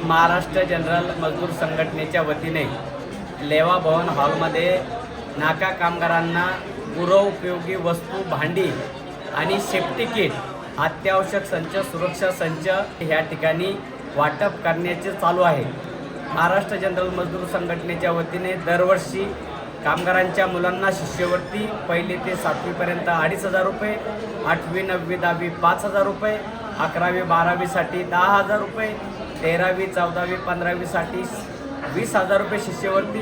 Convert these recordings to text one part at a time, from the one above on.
Maharashtra general मजदूर संघटनेच्या वतीने लेवा भवन हॉलमध्ये नाका कामगारांना गृहोपयोगी वस्तू, भांडी आणि सेफ्टी किट, अत्यावश्यक संच, सुरक्षा संच ह्या ठिकाणी वाटप करण्याचे चालू आहे। महाराष्ट्र जनरल मजदूर संघटनेच्या वतीने दरवर्षी कामगारांच्या मुलांना शिष्यवृत्ती 1ली ते 7वीपर्यंत 2,500 रुपये, 8वी, 9वी, 10वी 5,000 रुपये, 11वी 12वीसाठी 10,000 रुपये, 13वी 14वी 15वीसाठी 20,000 रुपये शिष्यवृत्ती।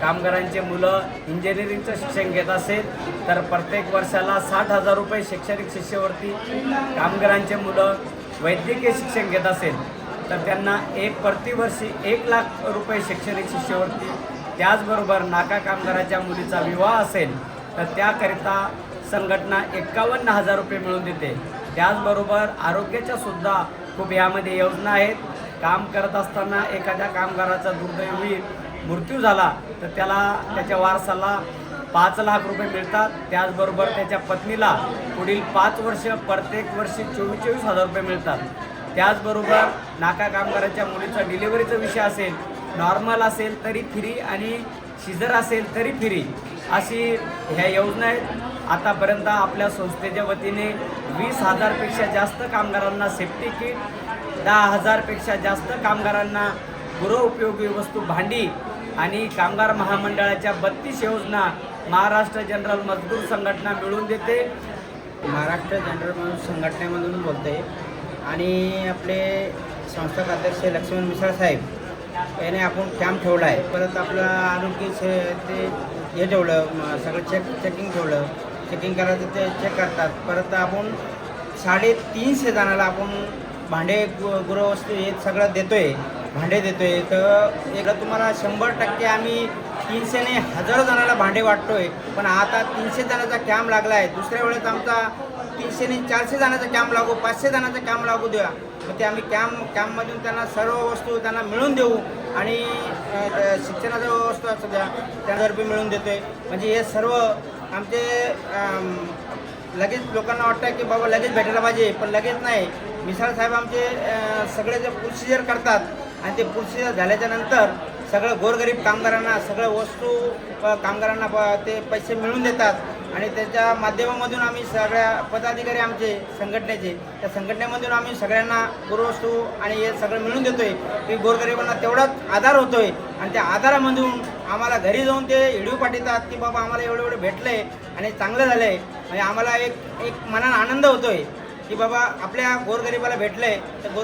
कामगारांचे मुलं इंजिनिअरिंगचं शिक्षण घेत असेल तर प्रत्येक वर्षाला 60,000 रुपये शैक्षणिक शिष्यवृत्ती। कामगारांचे मुलं वैद्यकीय शिक्षण घेत असेल तर त्यांना प्रतिवर्षी 1,00,000 रुपये शैक्षणिक शिष्यवृत्ती। त्याचबरोबर नाका कामगाराच्या मुलीचा विवाह असेल तर त्याकरिता संघटना 51,000 रुपये मिळवून देते। त्याचबरोबर आरोग्याच्या सुद्धा खूप यामध्ये योजना आहेत। काम करत असताना एखाद्या कामगाराचा दुर्दैवी मृत्यू झाला तर त्याच्या वारसाला 5,00,000 रुपये मिळतात। त्याचबरोबर त्याच्या पत्नीला पुढील 5 वर्ष प्रत्येक वर्षी 24,000 रुपये मिळतात। त्याचबरोबर नाका कामगाराच्या मुलीचा डिलिव्हरीचा विषय असेल, नॉर्मल असेल तरी फ्री आणि शिजर असेल तरी फ्री, अशी ह्या योजना आहेत। आतापर्यंत आपल्या संस्थेच्या वतीने 20,000पेक्षा जास्त कामगारांना सेफ्टी किट, 10,000पेक्षा जास्त कामगारांना गृहोपयोगी वस्तू, भांडी आणि कामगार महामंडळाच्या 32 योजना महाराष्ट्र जनरल मजदूर संघटना मिळवून देते। महाराष्ट्र जनरल मजदूर संघटनेमधून बोलते आणि आपले संस्थापक अध्यक्ष लक्ष्मण मिसाळ साहेब याने आपण कॅम्प ठेवला आहे। परत आपलं आरोग्य ते हे ठेवलं, सगळं चेकिंग ठेवलं, चेकिंग करायचं ते चेक करतात। परत आपण 350 जणाला आपण भांडे, गृहवस्तू हे सगळं देतो आहे, भांडे देतो आहे। तर एकदा तुम्हाला 100% आम्ही 300 ने हजारो जणाला भांडे वाटतो आहे। पण आता 300 जणांचा कॅम्प लागला आहे। दुसऱ्या वेळेस आमचा 300 ने 400 जणांचा कॅम्प लागू, 500 जणांचा कॅम्प लागू द्या। मग ते आम्ही कॅम्पमधून त्यांना सर्व वस्तू त्यांना मिळवून देऊ आणि शिक्षणाच्या वस्तू असू द्या त्यांना रुपये मिळवून देतो आहे। म्हणजे हे सर्व आमचे लगेच लोकांना वाटतं की बाबा लगेच भेटायला पाहिजे, पण लगेच नाही। मिसाळ साहेब आमचे सगळे जे प्रोसिजर करतात आणि ते प्रोसिजर झाल्याच्या नंतर सगळं गोरगरीब कामगारांना सगळं वस्तू कामगारांना ते पैसे मिळवून देतात आणि त्याच्या माध्यमामधून आम्ही सगळ्या पदाधिकारी आमचे संघटनेचे त्या संघटनेमधून आम्ही सगळ्यांना गृहवस्तू आणि हे सगळं मिळवून देतो आहे की गोरगरिबांना तेवढाच आधार होतो आहे। आणि त्या आधारामधून आम्हाला घरी जाऊन ते व्हिडिओ पाठवतात की बाबा आम्हाला एवढं भेटलं आहे आणि चांगलं झालं आहे। म्हणजे आम्हाला एक मनाला आनंद होतो आहे की बाबा आपल्या गोरगरिबाला भेटलं आहे तर